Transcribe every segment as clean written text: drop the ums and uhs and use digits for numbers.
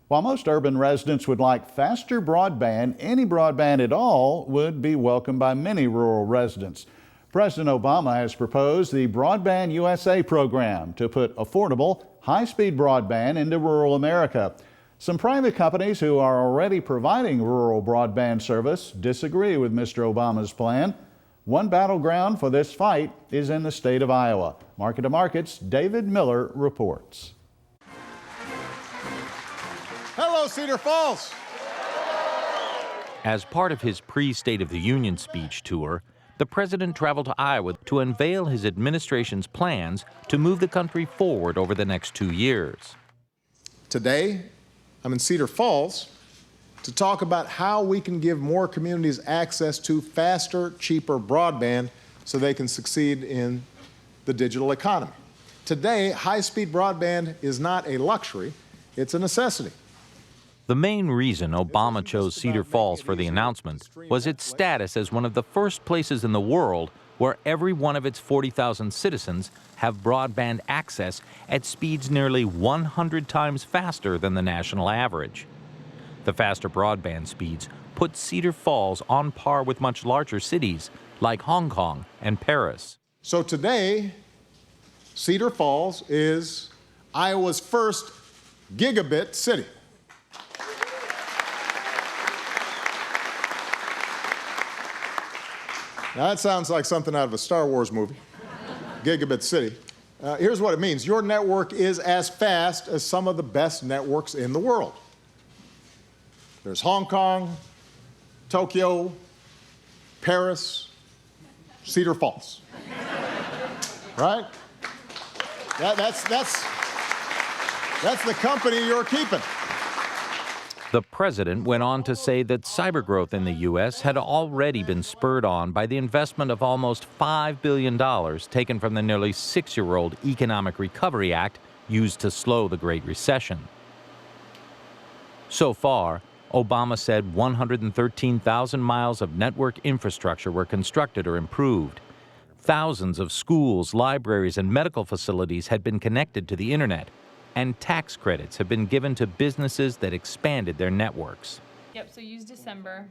While most urban residents would like faster broadband, any broadband at all would be welcomed by many rural residents. President Obama has proposed the Broadband USA program to put affordable, high-speed broadband into rural America. Some private companies who are already providing rural broadband service disagree with Mr. Obama's plan. One battleground for this fight is in the state of Iowa. Market to Market's David Miller reports. Hello, Cedar Falls. As part of his pre-State of the Union speech tour, the president traveled to Iowa to unveil his administration's plans to move the country forward over the next 2 years. Today, I'm in Cedar Falls to talk about how we can give more communities access to faster, cheaper broadband so they can succeed in the digital economy. Today, high-speed broadband is not a luxury, it's a necessity. The main reason Obama chose Cedar Falls for the announcement was its status as one of the first places in the world where every one of its 40,000 citizens have broadband access at speeds nearly 100 times faster than the national average. The faster broadband speeds put Cedar Falls on par with much larger cities like Hong Kong and Paris. So today, Cedar Falls is Iowa's first gigabit city. Now that sounds like something out of a Star Wars movie, Gigabit City. Here's what it means. Your network is as fast as some of the best networks in the world. There's Hong Kong, Tokyo, Paris, Cedar Falls. Right? That's the company you're keeping. The president went on to say that cyber growth in the U.S. had already been spurred on by the investment of almost $5 billion taken from the nearly 6-year-old Economic Recovery Act used to slow the Great Recession. So far, Obama said 113,000 miles of network infrastructure were constructed or improved. Thousands of schools, libraries, and medical facilities had been connected to the internet, and tax credits have been given to businesses that expanded their networks. Yep, so use December.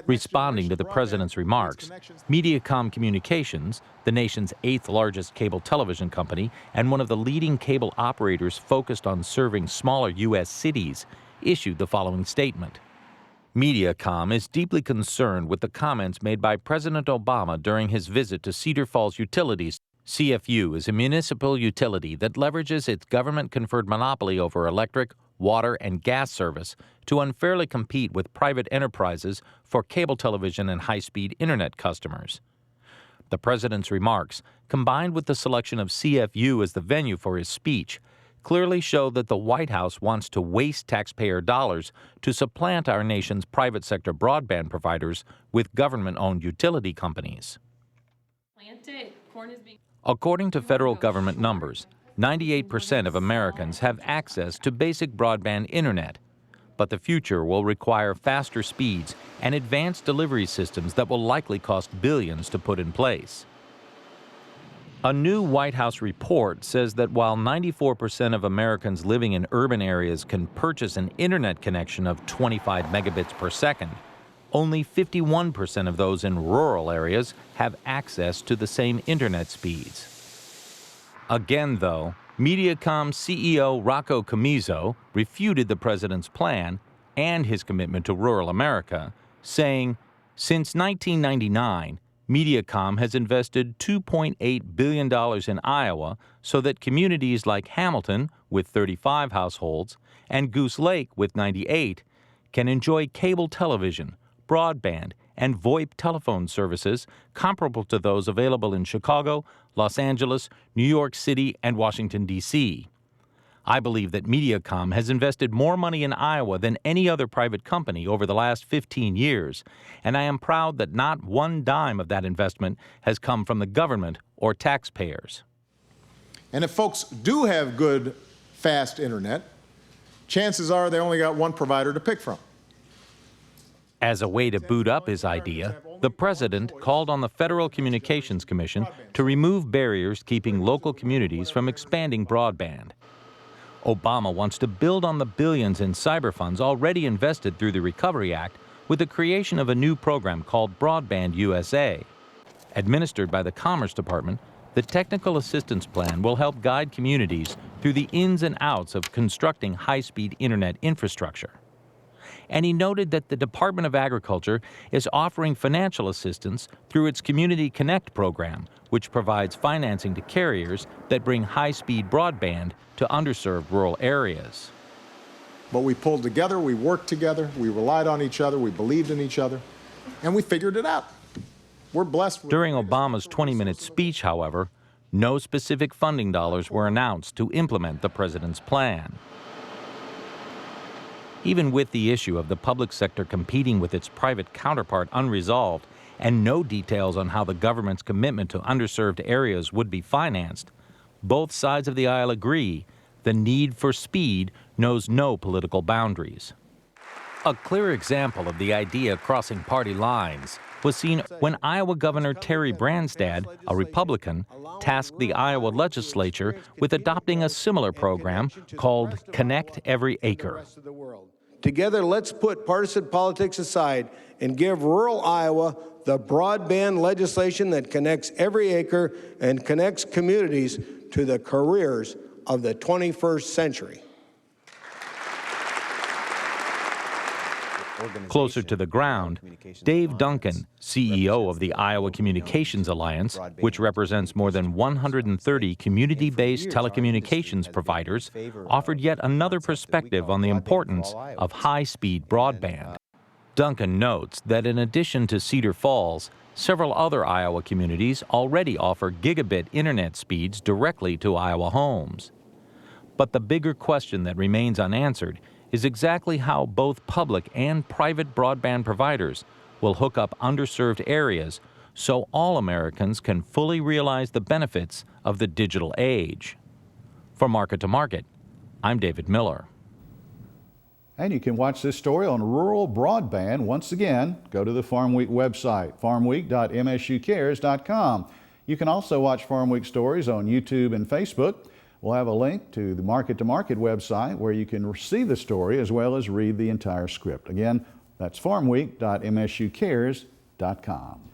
Responding to the president's remarks, Mediacom Communications, the nation's 8th largest cable television company and one of the leading cable operators focused on serving smaller U.S. cities, issued the following statement. Mediacom is deeply concerned with the comments made by President Obama during his visit to Cedar Falls Utilities. CFU is a municipal utility that leverages its government-conferred monopoly over electric, water, and gas service to unfairly compete with private enterprises for cable television and high-speed internet customers. The president's remarks, combined with the selection of CFU as the venue for his speech, clearly show that the White House wants to waste taxpayer dollars to supplant our nation's private sector broadband providers with government-owned utility companies. According to federal government numbers, 98% of Americans have access to basic broadband internet, but the future will require faster speeds and advanced delivery systems that will likely cost billions to put in place. A new White House report says that while 94% of Americans living in urban areas can purchase an internet connection of 25 megabits per second, only 51% of those in rural areas have access to the same internet speeds. Again, though, Mediacom CEO Rocco Comizzo refuted the president's plan and his commitment to rural America, saying, since 1999, Mediacom has invested $2.8 billion in Iowa so that communities like Hamilton, with 35 households, and Goose Lake, with 98, can enjoy cable television, broadband, and VoIP telephone services comparable to those available in Chicago, Los Angeles, New York City, and Washington, D.C. I believe that Mediacom has invested more money in Iowa than any other private company over the last 15 years, and I am proud that not one dime of that investment has come from the government or taxpayers. And if folks do have good, fast internet, chances are they only got one provider to pick from. As a way to boot up his idea, the president called on the Federal Communications Commission to remove barriers keeping local communities from expanding broadband. Obama wants to build on the billions in cyber funds already invested through the Recovery Act with the creation of a new program called Broadband USA. Administered by the Commerce Department, the Technical Assistance Plan will help guide communities through the ins and outs of constructing high-speed internet infrastructure. And he noted that the Department of Agriculture is offering financial assistance through its Community Connect program, which provides financing to carriers that bring high-speed broadband to underserved rural areas. But we pulled together, we worked together, we relied on each other, we believed in each other, and we figured it out. We're blessed. During Obama's 20-minute speech, however, no specific funding dollars were announced to implement the president's plan. Even with the issue of the public sector competing with its private counterpart unresolved and no details on how the government's commitment to underserved areas would be financed, both sides of the aisle agree the need for speed knows no political boundaries. A clear example of the idea crossing party lines was seen when Iowa Governor Terry Branstad, a Republican, tasked the Iowa legislature with adopting a similar program called Connect Every Acre. Together, let's put partisan politics aside and give rural Iowa the broadband legislation that connects every acre and connects communities to the careers of the 21st century. Closer to the ground, Dave Duncan, CEO of the Iowa Communications Alliance, which represents more than 130 community-based telecommunications providers, offered yet another perspective on the importance of high-speed broadband. Duncan notes that in addition to Cedar Falls, several other Iowa communities already offer gigabit internet speeds directly to Iowa homes. But the bigger question that remains unanswered is exactly how both public and private broadband providers will hook up underserved areas so all Americans can fully realize the benefits of the digital age. For Market to Market, I'm David Miller. And you can watch this story on rural broadband. Once again, go to the Farmweek website, farmweek.msucares.com. You can also watch Farmweek stories on YouTube and Facebook. We'll have a link to the Market to Market website where you can see the story as well as read the entire script. Again, that's farmweek.msucares.com.